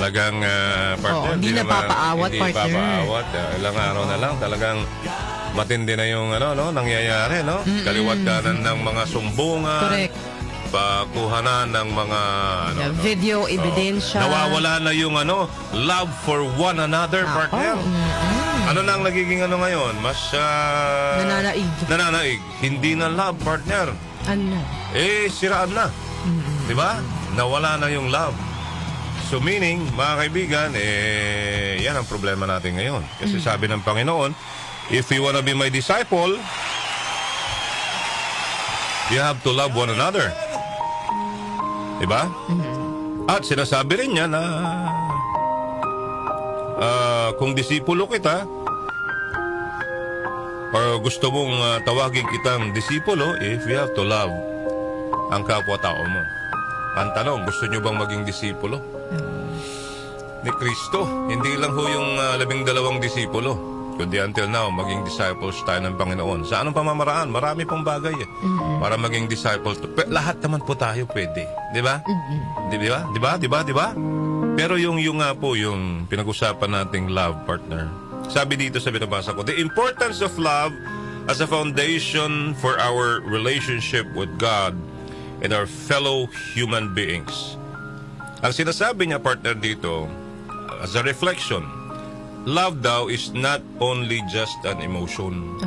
Talagang partner, hindi na papaawat, hindi partner. papaawat. Ilang araw na lang talagang matindi na yung nangyayari, no? Kaliwat kanan ng mga sumbungan. Correct. Pakuhanan ng mga Video, ebidensya. nawawala na yung love for one another, partner. Ano na ang nagiging ngayon? Mas nananaig. Hindi na love, partner. Ano? Siraan na. Di ba? Nawala na yung love. So meaning, mga kaibigan, yan ang problema natin ngayon. Kasi sabi ng Panginoon, if you wanna be my disciple, you have to love one another. Diba? At sinasabi rin niya na kung disipulo kita or gusto mong tawagin kitang disipulo, if you have to love ang kapwa-tao mo. Ang tanong, gusto nyo bang maging disipulo ni Kristo? Hindi lang ho yung 12 disipulo, kundi until now, maging disciples tayo ng Panginoon. Sa anong pamamaraan? Marami pong bagay para maging disciples. Lahat naman po tayo pwede. Di ba? Di ba? Pero yung nga po, yung pinag-usapan nating love, partner. Sabi dito sa binabasa ko, the importance of love as a foundation for our relationship with God and our fellow human beings. Ang sinasabi niya, partner, dito, as a reflection, love daw is not only just an emotion.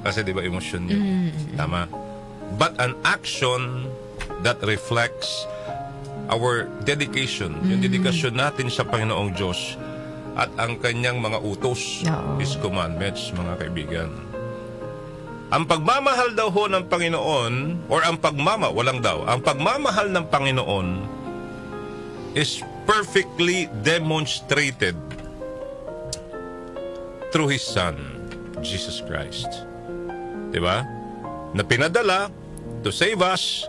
Kasi di ba emotion yun? Tama. But an action that reflects our dedication. Yung dedikasyon natin sa Panginoong Diyos at ang kanyang mga utos, His commandments, mga kaibigan. Ang pagmamahal daw ho ng Panginoon, or ang pagmamahal ng Panginoon is perfectly demonstrated through His Son, Jesus Christ. Diba? Na pinadala to save us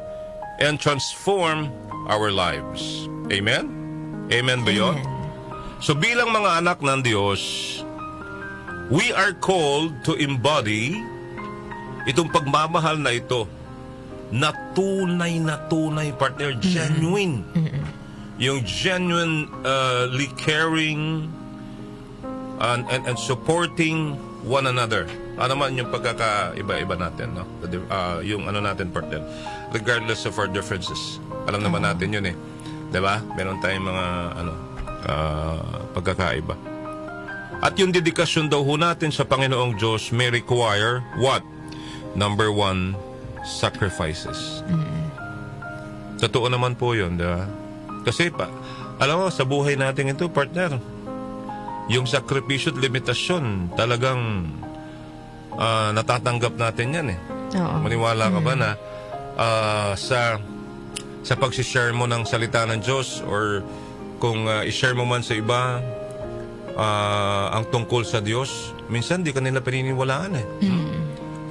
and transform our lives. Amen? Amen ba yun? So bilang mga anak ng Diyos, we are called to embody itong pagmamahal na ito na tunay, partner, genuine. Yung genuinely caring and supporting one another. Ano man yung pagkakaiba-iba natin, no? Yung natin, partner, regardless of our differences. Alam naman natin yun, diba? Meron tayong mga pagkakaiba. At yung dedikasyon daw ho natin sa Panginoong Diyos may require what? Number 1, sacrifices. Totoo naman po yun, diba? Kasi alam mo, sa buhay natin ito, partner, yung sakripisyo at limitasyon, talagang natatanggap natin yan Maniwala ka ba na sa pag-share mo ng salita ng Diyos or kung i-share mo man sa iba ang tungkol sa Diyos, minsan di kanila pininiwalaan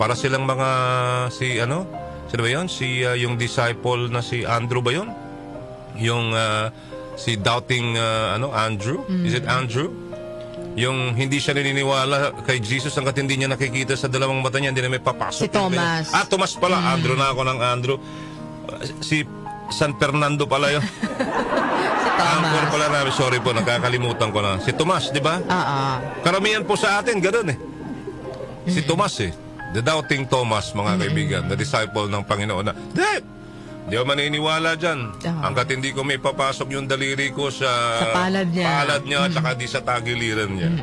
Para silang mga sino ba yun? Yung disciple na si Andrew ba yun? Yung si doubting Andrew? Is it Andrew? Yung hindi siya naniniwala kay Jesus hanggat hindi niya nakikita sa dalawang mata niya, hindi na may papasok. Si Thomas. Thomas pala. Andrew na ako ng Andrew. Si San Fernando pala yun. Si Thomas. Pala namin, sorry po, nakakalimutan ko na. Si Tomas, di ba? Karamihan po sa atin, ganoon Si Tomas The doubting Thomas, mga kaibigan, the disciple ng Panginoon na, di ako maniniwala dyan. Hanggat hindi ko may papasok yung daliri ko sa palad niya at saka di sa tagiliran niya.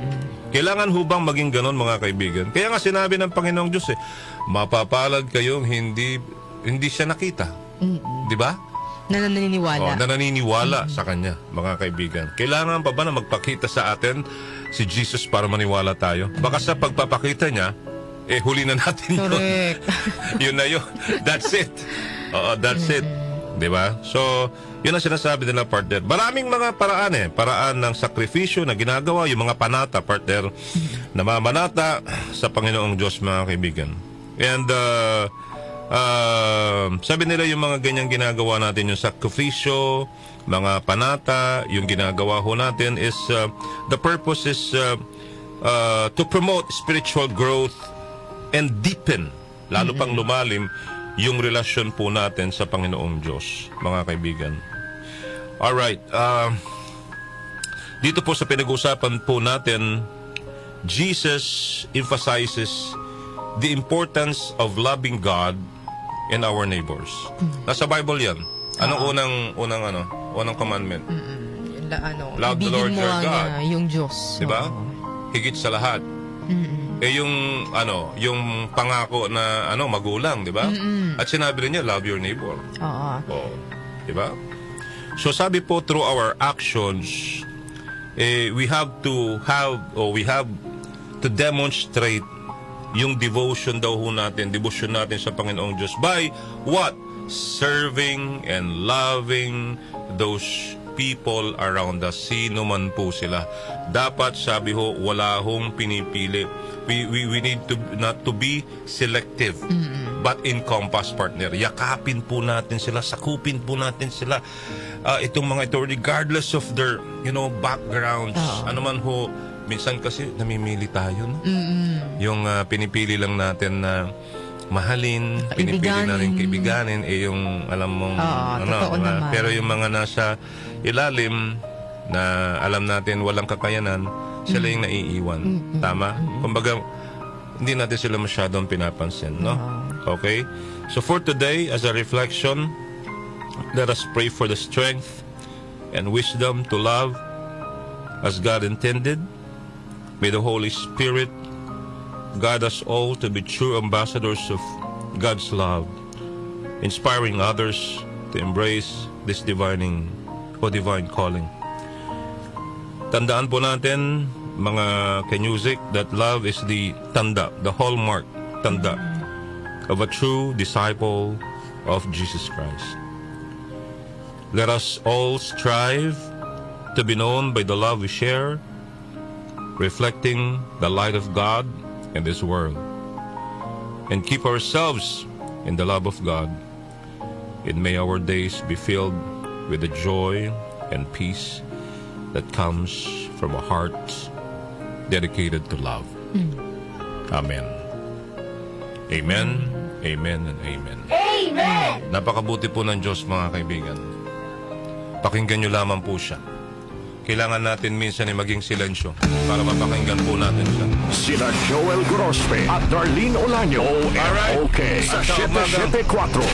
Kailangan hubang maging ganon, mga kaibigan. Kaya nga sinabi ng Panginoong Diyos mapapalad kayong hindi siya nakita. Di ba? Na naniniwala. Na naniniwala sa Kanya, mga kaibigan. Kailangan pa ba na magpakita sa atin si Jesus para maniwala tayo? Baka sa pagpapakita niya, huli na natin yun. Correct. Yun na yun. That's it. That's it. Diba? So, yun ang sinasabi nila, partner. Maraming mga paraan ng sakripisyo na ginagawa, yung mga panata, partner, na mamanata sa Panginoong Diyos, mga kaibigan. And, sabi nila yung mga ganyang ginagawa natin, yung sakripisyo, mga panata, yung ginagawa ho natin is, the purpose is to promote spiritual growth and deepen, lalo pang lumalim, yung relasyon po natin sa Panginoong Diyos, mga kaibigan. Alright, dito po sa pinag-uusapan po natin, Jesus emphasizes the importance of loving God and our neighbors. Nasa Bible 'yan. Anong unang commandment? Love the Lord ibigin mo your God. yung Diyos. 'Di ba? Oo. Higit sa lahat. Yung pangako na magulang, 'di ba? At sinabi rin niya, love your neighbor. Oo. Oh, 'di ba? So sabi po, through our actions, we have to demonstrate yung devotion natin sa Panginoong Diyos by what? Serving and loving those people around us. Sino man po sila. Dapat, sabi ho, wala hong pinipili. We need to not to be selective, but encompass, partner. Yakapin po natin sila, sakupin po natin sila. Itong mga ito, regardless of their, backgrounds. Ano man ho, minsan kasi namimili tayo, no? Yung pinipili lang natin na mahalin, pinipili natin kaibiganin, yung alam mong, totoo naman. pero yung mga nasa ilalim na alam natin walang kakayanan, sila yung naiiwan. Tama? Kumbaga, hindi natin sila masyadong pinapansin, no? Okay? So for today, as a reflection, let us pray for the strength and wisdom to love as God intended. May the Holy Spirit guide us all to be true ambassadors of God's love, inspiring others to embrace this divine calling. Tandaan po natin, mga Kenyuzik, that love is the tanda, the hallmark tanda of a true disciple of Jesus Christ. Let us all strive to be known by the love we share, reflecting the light of God in this world, and keep ourselves in the love of God. And may our days be filled with the joy and peace that comes from a heart dedicated to love. Amen. Amen, amen, and amen. Amen! Napakabuti po ng Diyos, mga kaibigan. Pakinggan nyo lamang po siya. Kailangan natin minsan ay maging silensyo para mapakinggan po natin siya. Sina Joel Grospe at Darlene Olaño. Alright. Okay. Sa At sa umagang- 774